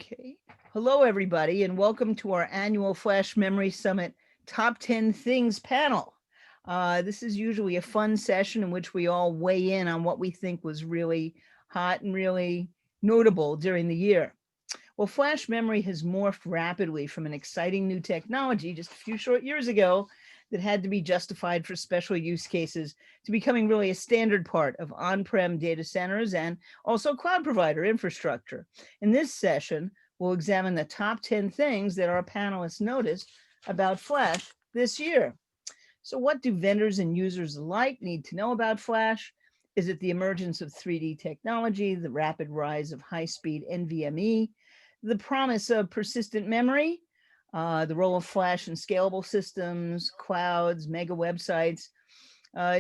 Okay. Hello, everybody, and welcome to our annual Flash Memory Summit Top 10 Things panel. This is usually a fun session in which we all weigh in on what we think was really hot and really notable during the year. Well, flash memory has morphed rapidly from an exciting new technology just a few short years ago that had to be justified for special use cases to becoming really a standard part of on-prem data centers and also cloud provider infrastructure. In this session, we'll examine the top 10 things that our panelists noticed about Flash this year. So what do vendors and users alike need to know about Flash? Is it the emergence of 3D technology, the rapid rise of high-speed NVMe, the promise of persistent memory, the role of Flash in scalable systems, clouds, mega websites,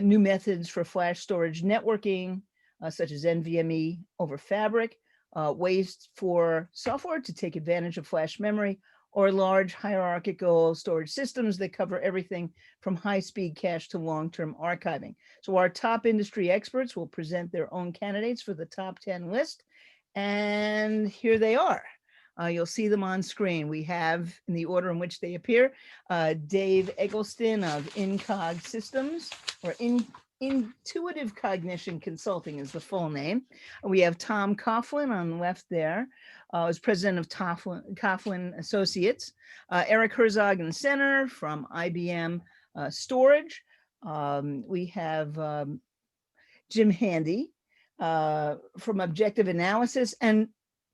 new methods for Flash storage networking, such as NVMe over Fabric, ways for software to take advantage of Flash memory, or large hierarchical storage systems that cover everything from high-speed cache to long-term archiving. So our top industry experts will present their own candidates for the top 10 list, and here they are. You'll see them on screen. We have, in the order in which they appear, Dave Eggleston of Incog Systems, or Intuitive Cognition Consulting is the full name. We have Tom Coughlin on the left there, as president of Coughlin Associates. Eric Herzog in the center from IBM Storage. We have Jim Handy from Objective Analysis, and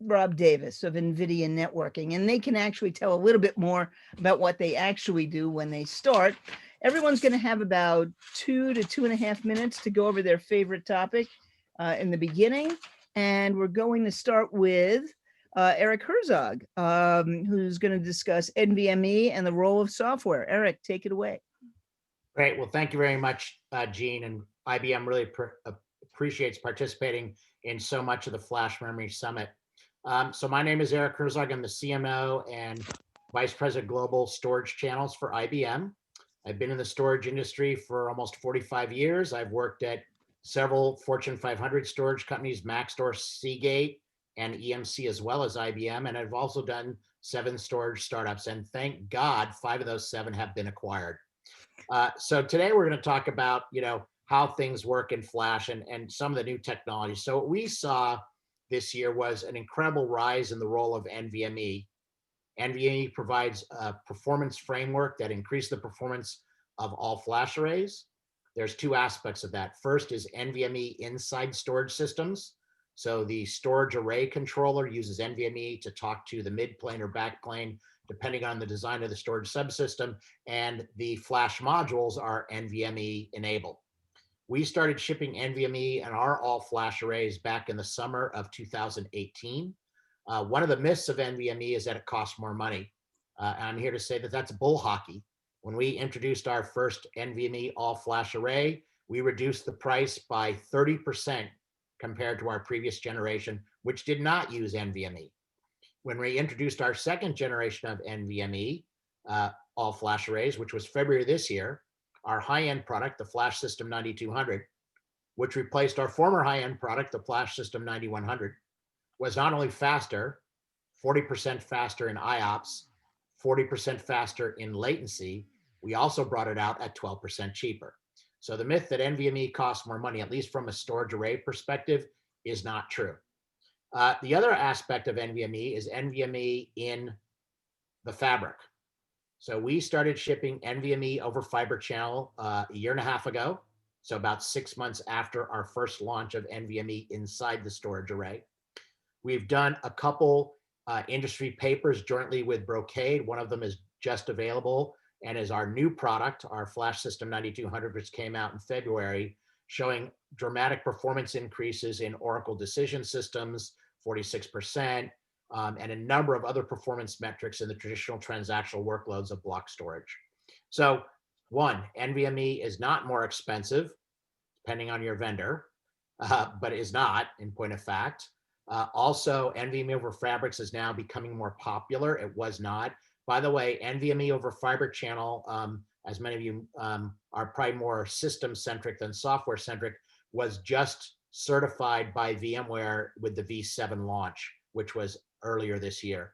Rob Davis of NVIDIA Networking, and they can actually tell a little bit more about what they actually do when they start. Everyone's going to have about 2 to 2.5 minutes to go over their favorite topic in the beginning, and we're going to start with Eric Herzog, who's going to discuss NVMe and the role of software. Eric, take it away. Great. Well, thank you very much, Gene, and IBM really appreciates participating in so much of the Flash Memory Summit. So my name is Eric Herzog. I'm the CMO and Vice President Global Storage Channels for IBM. I've been in the storage industry for almost 45 years. I've worked at several Fortune 500 storage companies, Maxtor, Seagate, and EMC, as well as IBM. And I've also done 7 storage startups. And thank God, 5 of those 7 have been acquired. So today we're going to talk about, how things work in Flash and some of the new technologies. So what we saw this year was an incredible rise in the role of NVMe. NVMe provides a performance framework that increases the performance of all flash arrays. There's 2 aspects of that. First is NVMe inside storage systems. So the storage array controller uses NVMe to talk to the mid plane or back plane, depending on the design of the storage subsystem, and the flash modules are NVMe enabled. We started shipping NVMe and our all flash arrays back in the summer of 2018. One of the myths of NVMe is that it costs more money. And I'm here to say that that's bull hockey. When we introduced our first NVMe all flash array, we reduced the price by 30% compared to our previous generation, which did not use NVMe. When we introduced our second generation of NVMe all flash arrays, which was February this year, our high-end product, the Flash System 9200, which replaced our former high-end product, the Flash System 9100, was not only faster, 40% faster in IOPS, 40% faster in latency, we also brought it out at 12% cheaper. So the myth that NVMe costs more money, at least from a storage array perspective, is not true. The other aspect of NVMe is NVMe in the fabric. So we started shipping NVMe over Fiber Channel a year and a half ago. So about 6 months after our first launch of NVMe inside the storage array. We've done a couple industry papers jointly with Brocade. One of them is just available and is our new product, our Flash System 9200, which came out in February, showing dramatic performance increases in Oracle Decision Systems, 46%, and a number of other performance metrics in the traditional transactional workloads of block storage. So 1, NVMe is not more expensive, depending on your vendor, but is not, in point of fact. Also, NVMe over Fabrics is now becoming more popular. It was not. By the way, NVMe over Fiber Channel, as many of you are probably more system-centric than software-centric, was just certified by VMware with the V7 launch, which was earlier this year.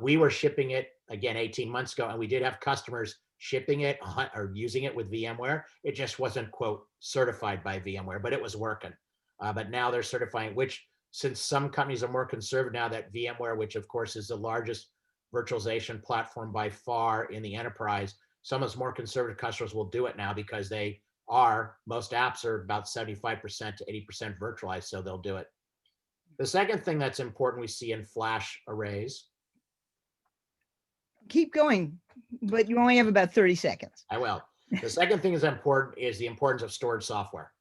We were shipping it again 18 months ago, and we did have customers shipping it or using it with VMware. It just wasn't, quote, certified by VMware, but it was working. But now they're certifying, which, since some companies are more conservative now, that VMware, which of course is the largest virtualization platform by far in the enterprise, some of those more conservative customers will do it now because most apps are about 75% to 80% virtualized, so they'll do it. The second thing that's important we see in flash arrays. Keep going, but you only have about 30 seconds. I will. The second thing is important is the importance of storage software.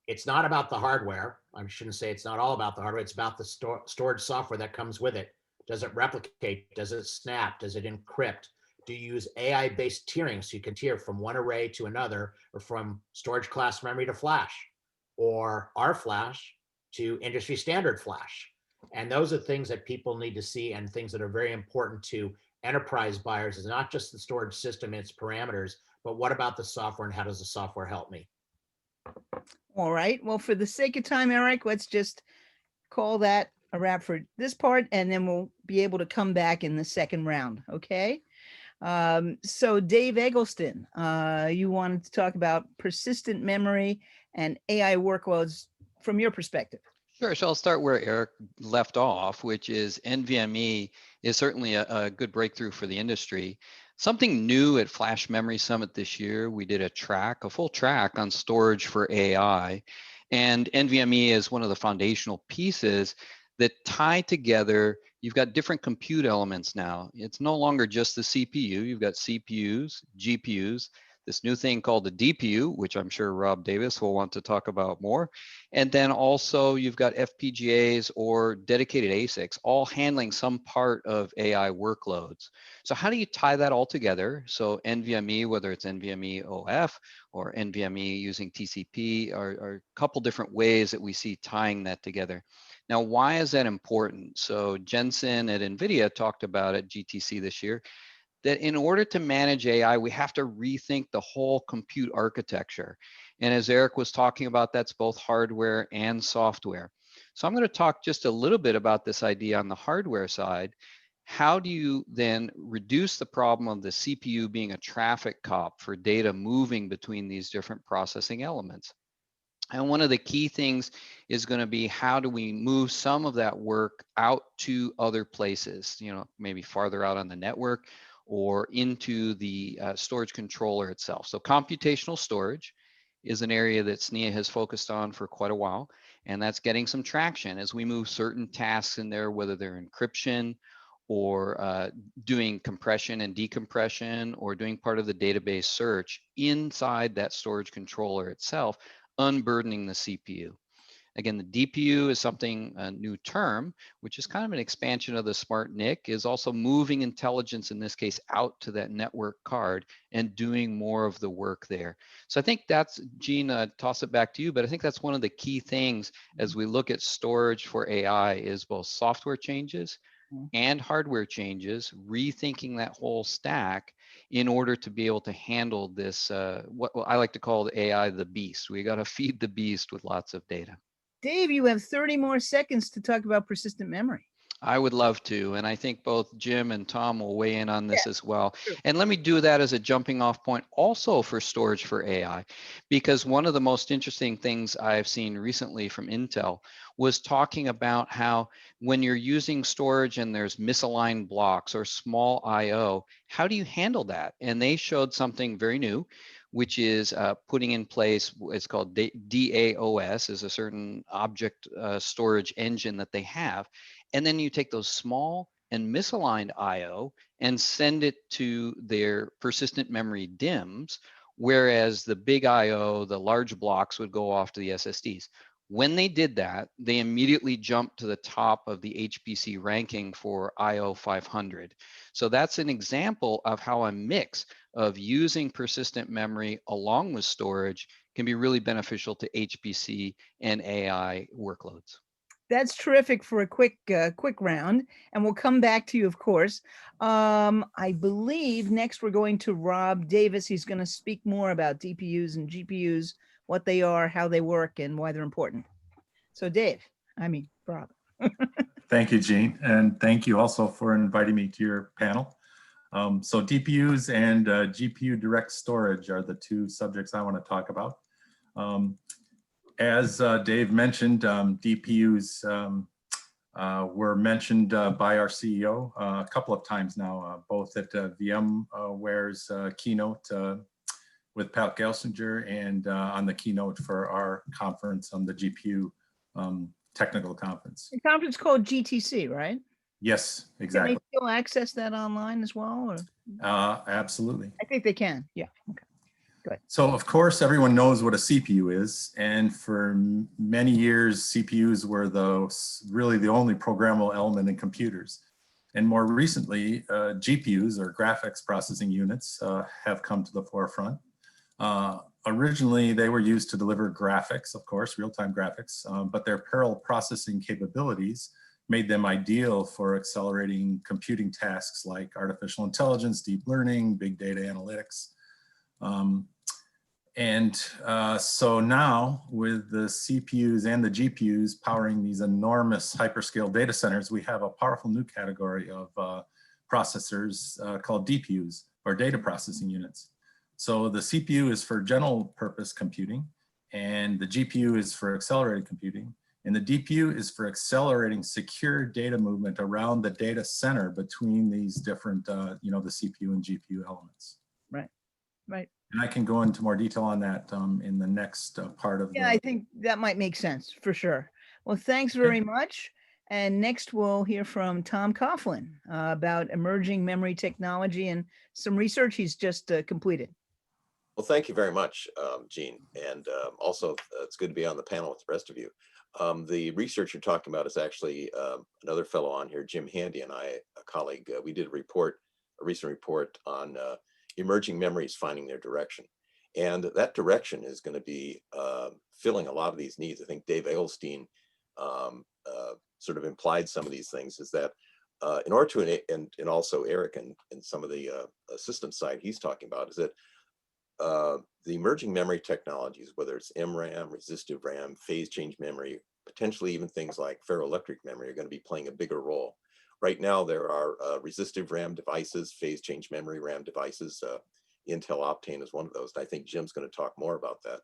It's not about the hardware. I shouldn't say it's not all about the hardware. It's about the storage software that comes with it. Does it replicate? Does it snap? Does it encrypt? Do you use AI-based tiering so you can tier from one array to another, or from storage class memory to flash, or R flash to industry standard flash? And those are things that people need to see, and things that are very important to enterprise buyers. Is not just the storage system and its parameters, but what about the software, and how does the software help me? All right. Well, for the sake of time, Eric, let's just call that a wrap for this part, and then we'll be able to come back in the second round. Okay. So Dave Eggleston, you wanted to talk about persistent memory and AI workloads from your perspective. Sure. So I'll start where Eric left off, which is NVMe is certainly a good breakthrough for the industry. Something new at Flash Memory Summit this year, we did a full track on storage for AI. And NVMe is one of the foundational pieces that tie together. You've got different compute elements now. It's no longer just the CPU. You've got CPUs, GPUs, this new thing called the DPU, which I'm sure Rob Davis will want to talk about more. And then also you've got FPGAs or dedicated ASICs, all handling some part of AI workloads. So how do you tie that all together? So NVMe, whether it's NVMe OF or NVMe using TCP, are a couple different ways that we see tying that together. Now, why is that important? So Jensen at NVIDIA talked about at GTC this year, that in order to manage AI, we have to rethink the whole compute architecture. And as Eric was talking about, that's both hardware and software. So I'm going to talk just a little bit about this idea on the hardware side. How do you then reduce the problem of the CPU being a traffic cop for data moving between these different processing elements? And one of the key things is going to be, how do we move some of that work out to other places, maybe farther out on the network or into the storage controller itself. So computational storage is an area that SNIA has focused on for quite a while, and that's getting some traction as we move certain tasks in there, whether they're encryption or doing compression and decompression or doing part of the database search inside that storage controller itself, unburdening the CPU. Again, the DPU is something, a new term, which is kind of an expansion of the smart NIC, is also moving intelligence, in this case, out to that network card and doing more of the work there. So I think that's, Gene, toss it back to you, but I think that's one of the key things as we look at storage for AI is both software changes and hardware changes, rethinking that whole stack in order to be able to handle this, what I like to call the AI the beast. We got to feed the beast with lots of data. Dave, you have 30 more seconds to talk about persistent memory. I would love to, and I think both Jim and Tom will weigh in on this as well. And let me do that as a jumping off point also for storage for AI, because one of the most interesting things I've seen recently from Intel was talking about how when you're using storage and there's misaligned blocks or small IO, how do you handle that? And they showed something very new, which is putting in place, it's called DAOS, is a certain object storage engine that they have. And then you take those small and misaligned IO and send it to their persistent memory DIMMs, whereas the big IO, the large blocks, would go off to the SSDs. When they did that, they immediately jumped to the top of the HPC ranking for IO 500. So that's an example of how a mix of using persistent memory along with storage can be really beneficial to HPC and AI workloads. That's terrific for a quick round, and we'll come back to you, of course. I believe next we're going to Rob Davis. He's going to speak more about DPUs and GPUs, what they are, how they work, and why they're important. So Rob. Thank you, Gene, and thank you also for inviting me to your panel. So DPUs and GPU direct storage are the two subjects I want to talk about. As Dave mentioned, DPUs were mentioned by our CEO a couple of times now, both at VMware's keynote with Pat Gelsinger and on the keynote for our conference on the GPU technical conference. The conference called GTC, right? Yes, Can exactly. they still access that online as well? Or? Absolutely. I think they can. Yeah. Okay. So of course, everyone knows what a CPU is. And for many years, CPUs were really the only programmable element in computers. And more recently, GPUs or graphics processing units have come to the forefront. Originally, they were used to deliver graphics, of course, real-time graphics, but their parallel processing capabilities made them ideal for accelerating computing tasks like artificial intelligence, deep learning, big data analytics. So now with the CPUs and the GPUs powering these enormous hyperscale data centers, we have a powerful new category of processors called DPUs, or data processing units. So the CPU is for general purpose computing, and the GPU is for accelerated computing, and the DPU is for accelerating secure data movement around the data center between these different, the CPU and GPU elements. Right, right. And I can go into more detail on that in the next part of I think that might make sense for sure. Well, thanks very much. And next we'll hear from Tom Coughlin about emerging memory technology and some research he's just completed. Well, thank you very much, Gene. And also, it's good to be on the panel with the rest of you. The research you're talking about is actually another fellow on here, Jim Handy, and I, a colleague. We did a recent report on emerging memories finding their direction. And that direction is going to be filling a lot of these needs. I think Dave Edelstein sort of implied some of these things, is that in order to, and also Eric and some of the system side he's talking about, is that the emerging memory technologies, whether it's MRAM, resistive RAM, phase change memory, potentially even things like ferroelectric memory, are going to be playing a bigger role. Right now, there are resistive RAM devices, phase change memory RAM devices. Intel Optane is one of those. And I think Jim's going to talk more about that.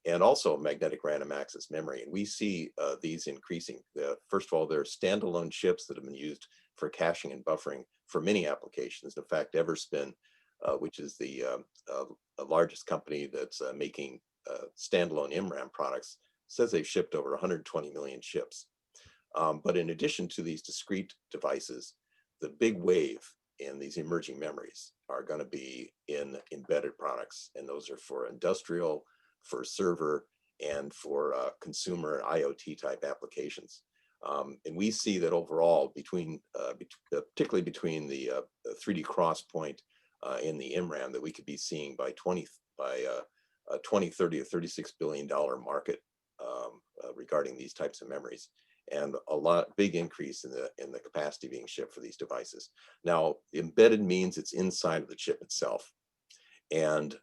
And also magnetic random access memory. And we see these increasing. First of all, there are standalone chips that have been used for caching and buffering for many applications. In fact, Everspin, which is the largest company that's making standalone MRAM products, says they've shipped over 120 million chips. But in addition to these discrete devices, the big wave in these emerging memories are going to be in embedded products. And those are for industrial, for server, and for consumer IoT type applications. And we see that overall, particularly between the 3D XPoint in the MRAM, that we could be seeing by 2030 a $36 billion market regarding these types of memories, and big increase in the capacity being shipped for these devices. Now, embedded means it's inside of the chip itself. And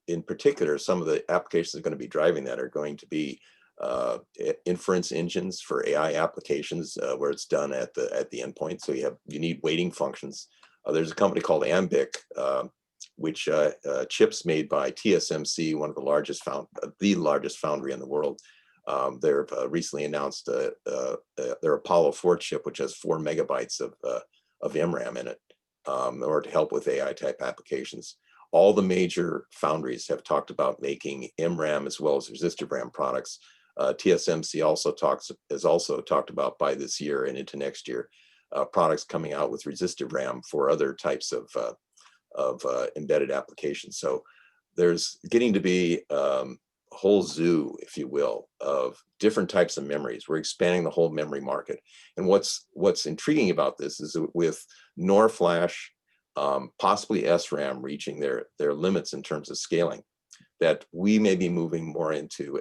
in particular, some of the applications that are going to be driving that are going to be inference engines for AI applications where it's done at the endpoint. So you need waiting functions. There's a company called Ambiq, which chips made by TSMC, one of the largest foundry in the world. They've recently announced their Apollo 4 chip, which has 4 megabytes of MRAM in it, in order to help with AI type applications. All the major foundries have talked about making MRAM as well as resistive RAM products. TSMC has also talked about by this year and into next year, products coming out with resistive RAM for other types of embedded applications. So there's getting to be a whole zoo, if you will, of different types of memories. We're expanding the whole memory market. And what's intriguing about this is with NOR flash, possibly SRAM reaching their limits in terms of scaling, that we may be moving more into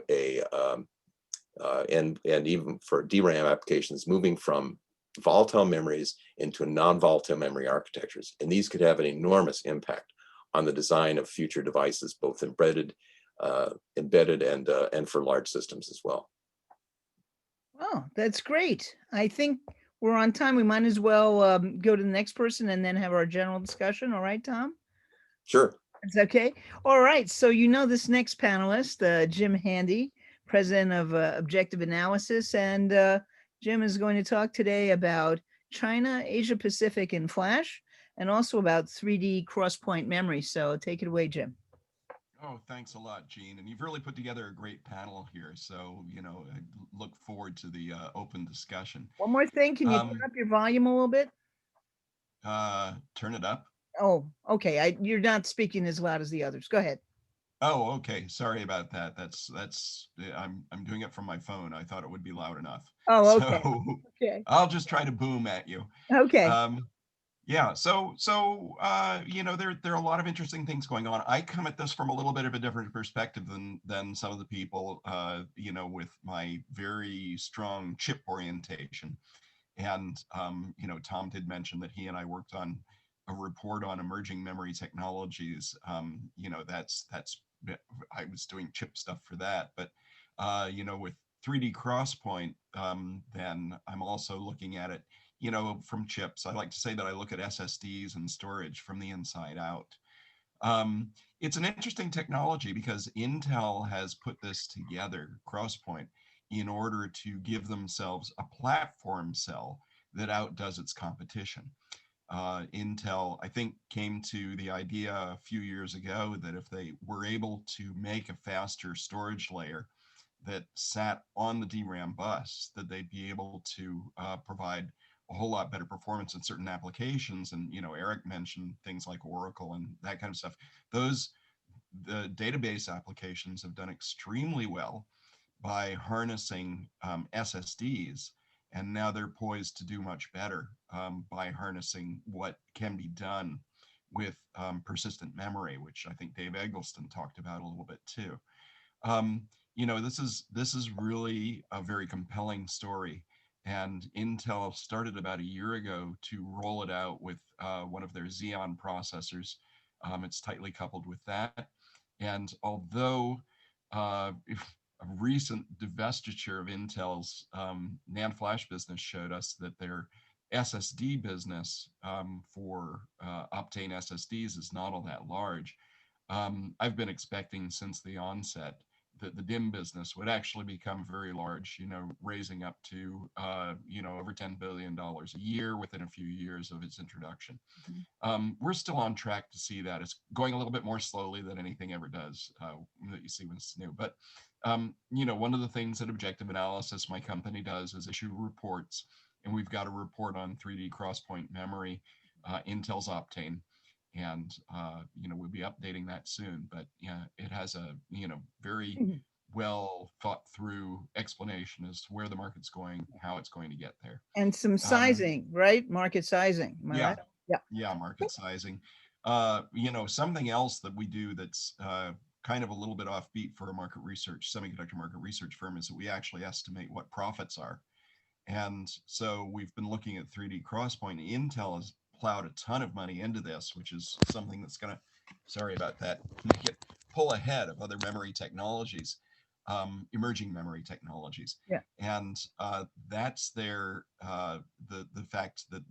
and even for DRAM applications, moving from volatile memories into non-volatile memory architectures. And these could have an enormous impact on the design of future devices, both embedded and for large systems as well. Oh, that's great. I think we're on time. We might as well go to the next person and then have our general discussion. All right, Tom? Sure. It's okay. All right. So you know this next panelist, Jim Handy, president of Objective Analysis, and Jim is going to talk today about China, Asia Pacific, and Flash, and also about 3D cross-point memory. So take it away, Jim. Oh, thanks a lot, Gene. And you've really put together a great panel here. So, I look forward to the open discussion. One more thing. Can you turn up your volume a little bit? Turn it up. Oh, okay. You're not speaking as loud as the others. Go ahead. Oh, okay. Sorry about that. I'm doing it from my phone. I thought it would be loud enough. Oh, okay. So Okay. I'll just try to boom at you. Okay. Yeah. So there are a lot of interesting things going on. I come at this from a little bit of a different perspective than some of the people, with my very strong chip orientation. And Tom did mention that he and I worked on a report on emerging memory technologies. That's I was doing chip stuff for that, but with 3D Crosspoint, then I'm also looking at it, from chips. I like to say that I look at SSDs and storage from the inside out. It's an interesting technology because Intel has put this together, Crosspoint, in order to give themselves a platform cell that outdoes its competition. Intel, I think, came to the idea a few years ago that if they were able to make a faster storage layer that sat on the DRAM bus, that they'd be able to provide a whole lot better performance in certain applications. And, Eric mentioned things like Oracle and that kind of stuff. The database applications have done extremely well by harnessing SSDs. And now they're poised to do much better by harnessing what can be done with persistent memory, which I think Dave Eggleston talked about a little bit too. This is really a very compelling story. And Intel started about a year ago to roll it out with one of their Xeon processors. It's tightly coupled with that. And although a recent divestiture of Intel's NAND flash business showed us that their SSD business for Optane SSDs is not all that large, I've been expecting since the onset that the DIMM business would actually become very large, raising up to, over $10 billion a year within a few years of its introduction. We're still on track to see that. It's going a little bit more slowly than anything ever does that you see when it's new. But, one of the things that Objective Analysis, my company, does is issue reports. And we've got a report on 3D cross-point memory, Intel's Optane. And, we'll be updating that soon. But yeah, it has a, very well thought through explanation as to where the market's going, how it's going to get there. And some sizing, right? Market sizing. Am I Yeah. right? Yeah. Yeah, market sizing. Something else that we do that's kind of a little bit offbeat for a semiconductor market research firm is that we actually estimate what profits are. And so we've been looking at 3D Crosspoint. Intel has plowed a ton of money into this, which is something that's going to, sorry about that, make it pull ahead of other memory technologies, emerging memory technologies. Yeah. And that's the fact that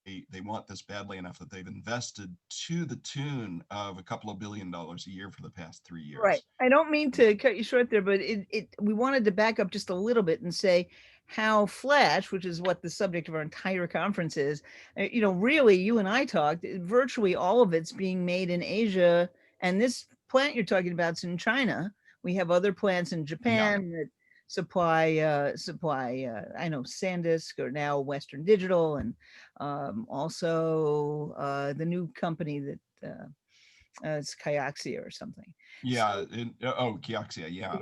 they want this badly enough that they've invested to the tune of a couple of $2 billion a year for the past 3 years. Right. I don't mean to cut you short there, but we wanted to back up just a little bit and say how Flash, which is what the subject of our entire conference is, really, you and I talked, virtually all of it's being made in Asia. And this plant you're talking about is in China. We have other plants in Japan that supply, I know SanDisk or now Western Digital, and also the new company that it's Kioxia or something. Yeah. Kioxia. Yeah.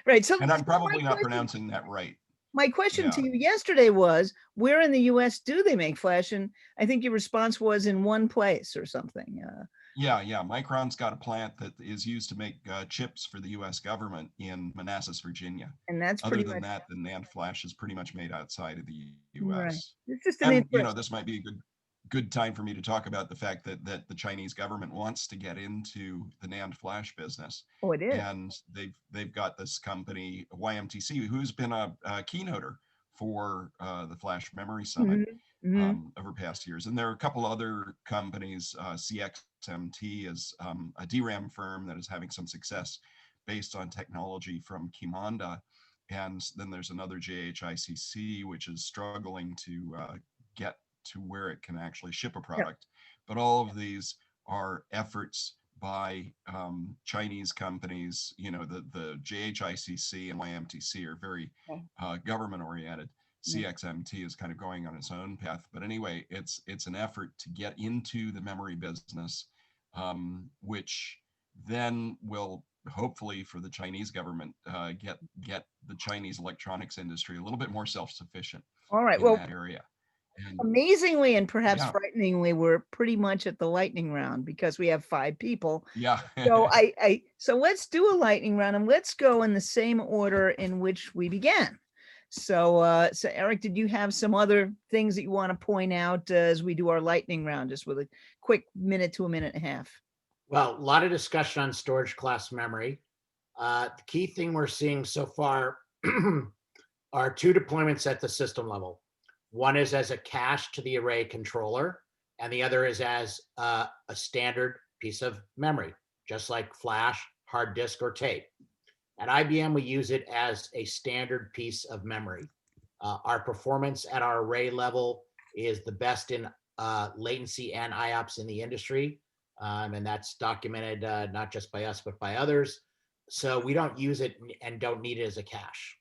Right. So, and I'm probably not pronouncing that right. My question to you yesterday was, where in the US do they make flash? And I think your response was in one place or something. Yeah. Micron's got a plant that is used to make chips for the US government in Manassas, Virginia. And that's other pretty than much that, the NAND flash is pretty much made outside of the US. Right. It's just and, this might be a good time for me to talk about the fact that the Chinese government wants to get into the NAND flash business, Oh, it is. and they've got this company YMTC, who's been a keynoter for the Flash Memory Summit Mhm, mhm. over past years. And there are a couple other companies. CXMT is a DRAM firm that is having some success based on technology from Qimonda. And then there's another JHICC, which is struggling to get to where it can actually ship a product. But all of these are efforts by Chinese companies. You know, the JHICC and YMTC are very government oriented. CXMT is kind of going on its own path. But anyway, it's an effort to get into the memory business, which then will hopefully for the Chinese government get the Chinese electronics industry a little bit more self-sufficient All right. in Well, that area. And amazingly and perhaps yeah, frighteningly, we're pretty much at the lightning round because we have 5 people. yeah. So so let's do a lightning round and let's go in the same order in which we began. So so Eric, did you have some other things that you want to point out as we do our lightning round, just with a quick minute to a minute and a half? Well, a lot of discussion on storage class memory. The key thing we're seeing so far are 2 deployments at the system level. One is as a cache to the array controller, and the other is as a standard piece of memory, just like flash, hard disk, or tape. At IBM, we use it as a standard piece of memory. Our performance at our array level is the best in latency and IOPS in the industry. And that's documented not just by us, but by others. So we don't use it and don't need it as a cache.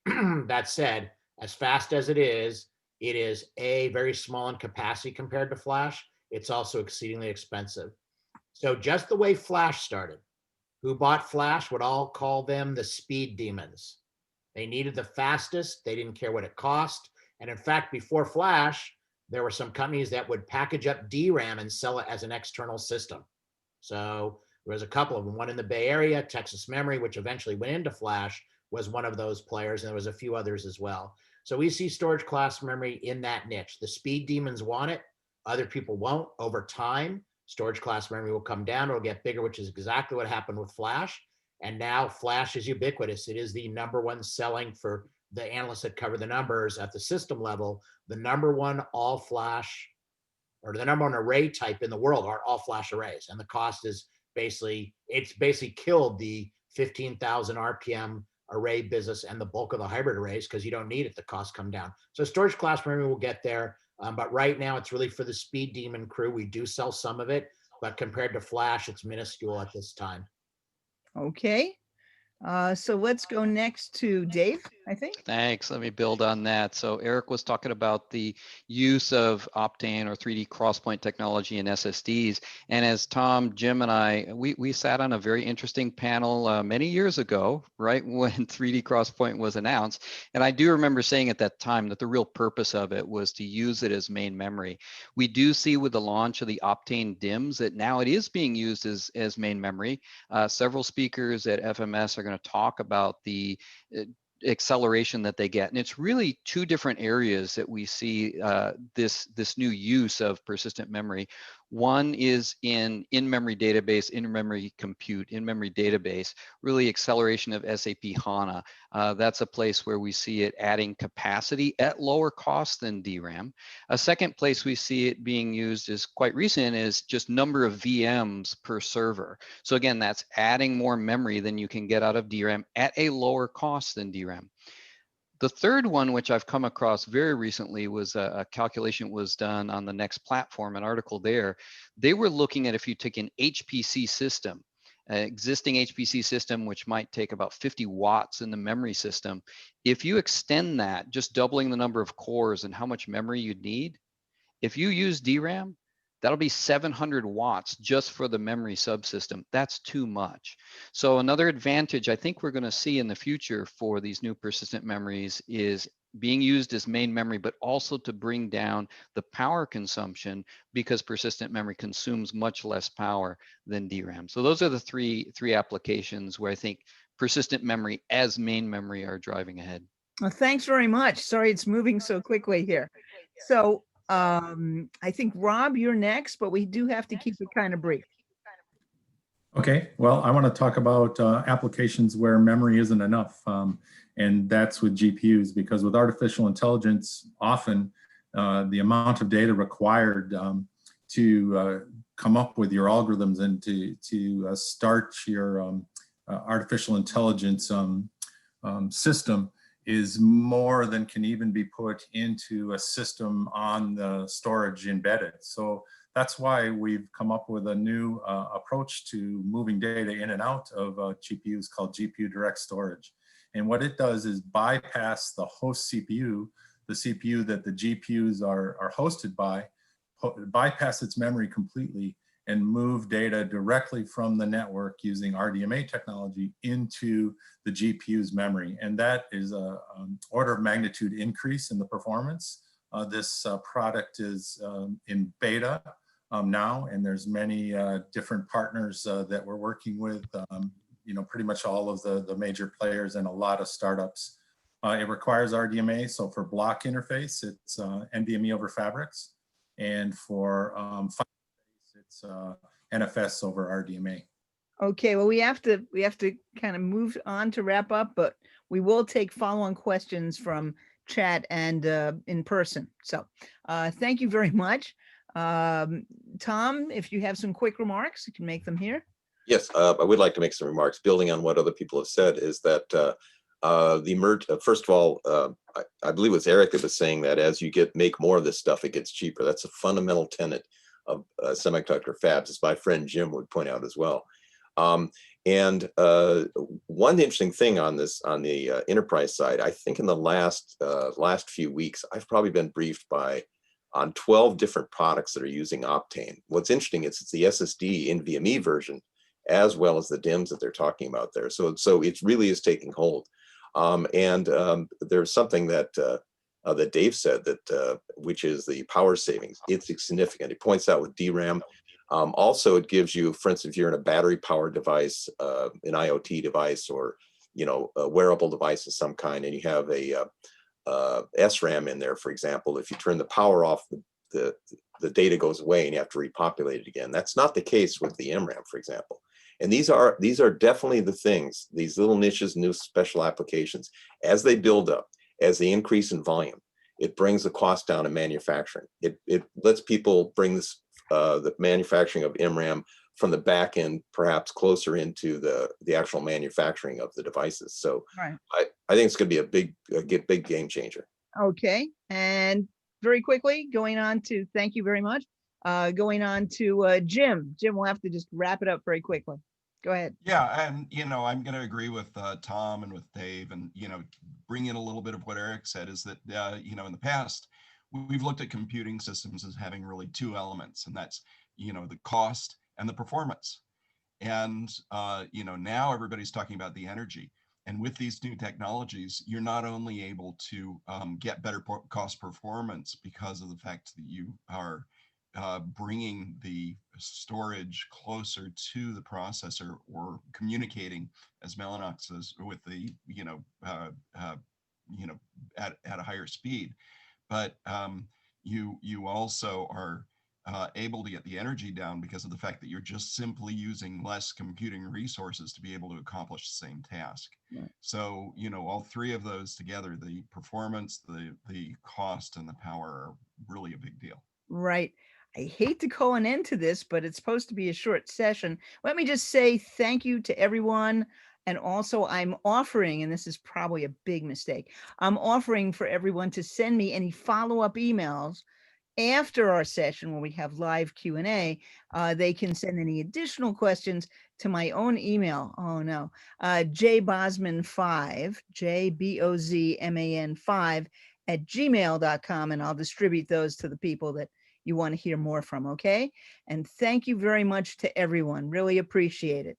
That said, as fast as it is very small in capacity compared to flash. It's also exceedingly expensive. So just the way flash started, who bought flash would all call them the speed demons. They needed the fastest. They didn't care what it cost. And in fact, before flash, there were some companies that would package up DRAM and sell it as an external system. So there was a couple of them, one in the Bay Area, Texas Memory, which eventually went into flash, was one of those players. And there was a few others as well. So we see storage class memory in that niche. The speed demons want it. Other people won't. Over time, storage class memory will come down. It'll get bigger, which is exactly what happened with flash. And now flash is ubiquitous. It is the #1 selling for the analysts that cover the numbers at the system level. The #1 all flash, or the #1 array type in the world are all flash arrays. And the cost is it's basically killed the 15,000 RPM array business and the bulk of the hybrid arrays because you don't need it. The costs come down. So storage class memory will get there. But right now it's really for the speed demon crew. We do sell some of it, but compared to flash, it's minuscule at this time. Okay. So let's go next to Dave, I think. Thanks. Let me build on that. So Eric was talking about the use of Optane or 3D XPoint technology in SSDs. And as Tom, Jim, and I, we sat on a very interesting panel many years ago, right when 3D XPoint was announced. And I do remember saying at that time that the real purpose of it was to use it as main memory. We do see with the launch of the Optane DIMMs that now it is being used as main memory. Several speakers at FMS are going to talk about the acceleration that they get, and it's really 2 different areas that we see this new use of persistent memory. One is in memory database, in-memory compute, in-memory database, really acceleration of SAP HANA. That's a place where we see it adding capacity at lower cost than DRAM. A second place we see it being used is quite recent, is just number of VMs per server. So again, that's adding more memory than you can get out of DRAM at a lower cost than DRAM. The third one, which I've come across very recently, was a calculation was done on the Next platform, an article there. They were looking at if you take an HPC system, an existing HPC system, which might take about 50 watts in the memory system. If you extend that, just doubling the number of cores and how much memory you'd need, if you use DRAM, that'll be 700 watts just for the memory subsystem. That's too much. So another advantage I think we're going to see in the future for these new persistent memories is being used as main memory, but also to bring down the power consumption because persistent memory consumes much less power than DRAM. So those are the three applications where I think persistent memory as main memory are driving ahead. Well, thanks very much. Sorry, it's moving so quickly here. So I think, Rob, you're next, but we do have to keep it kind of brief. Okay, well, I want to talk about applications where memory isn't enough, and that's with GPUs, because with artificial intelligence, often the amount of data required to come up with your algorithms and to start your artificial intelligence system is more than can even be put into a system on the storage embedded. So that's why we've come up with a new approach to moving data in and out of GPUs called GPU Direct Storage. And what it does is bypass the host CPU, the CPU that the GPUs are hosted by, bypass its memory completely and move data directly from the network using RDMA technology into the GPU's memory. And that is an order of magnitude increase in the performance. This product is in beta now, and there's many different partners that we're working with, pretty much all of the major players and a lot of startups. It requires RDMA, so for block interface, it's NVMe over fabrics, and for it's NFS over RDMA. Okay, well, we have to kind of move on to wrap up, but we will take follow-on questions from chat and in person. So thank you very much. Tom, if you have some quick remarks, you can make them here. Yes, I would like to make some remarks building on what other people have said. Is that first of all, I believe it was Eric that was saying that as you make more of this stuff, it gets cheaper. That's a fundamental tenet of semiconductor fabs, as my friend Jim would point out as well. One interesting thing on the enterprise side, I think in the last few weeks, I've probably been briefed on 12 different products that are using Optane. What's interesting is it's the SSD NVMe version, as well as the DIMMs that they're talking about there. So it really is taking hold. There's something that Dave said that which is the power savings. It's significant. It points out with DRAM. Also, it gives you, for instance, if you're in a battery powered device, an IoT device, or a wearable device of some kind, and you have a SRAM in there, for example, if you turn the power off, the data goes away and you have to repopulate it again. That's not the case with the MRAM, for example. And these are definitely the things, these little niches, new special applications, as they build up, as they increase in volume, it brings the cost down in manufacturing. It lets people bring the manufacturing of MRAM from the back end, perhaps closer into the actual manufacturing of the devices. So Right. I think it's going to be a big game changer. Okay, and very quickly, going on to, thank you very much. Going on to Jim. Jim, we'll have to just wrap it up very quickly. Go ahead. Yeah, and I'm going to agree with Tom and with Dave, and bring in a little bit of what Eric said, is that in the past we've looked at computing systems as having really two elements, and that's the cost and the performance. And now everybody's talking about the energy. And with these new technologies, you're not only able to get better cost performance because of the fact that you are bringing the storage closer to the processor, or communicating, as Mellanox says, with the at a higher speed, but you also are able to get the energy down because of the fact that you're just simply using less computing resources to be able to accomplish the same task. Right. So all three of those together, the performance, the cost, and the power, are really a big deal. Right. I hate to call an end to this, but it's supposed to be a short session. Let me just say thank you to everyone. And also I'm offering, and this is probably a big mistake, I'm offering for everyone to send me any follow-up emails after our session when we have live Q&A. They can send any additional questions to my own email. Oh no, jbozman5, JBOZMAN5 @gmail.com, and I'll distribute those to the people that you want to hear more from. Okay. And thank you very much to everyone. Really appreciate it.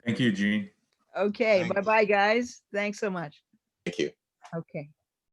Thank you, Gene. Okay. Thanks. Bye-bye, guys. Thanks so much. Thank you. Okay.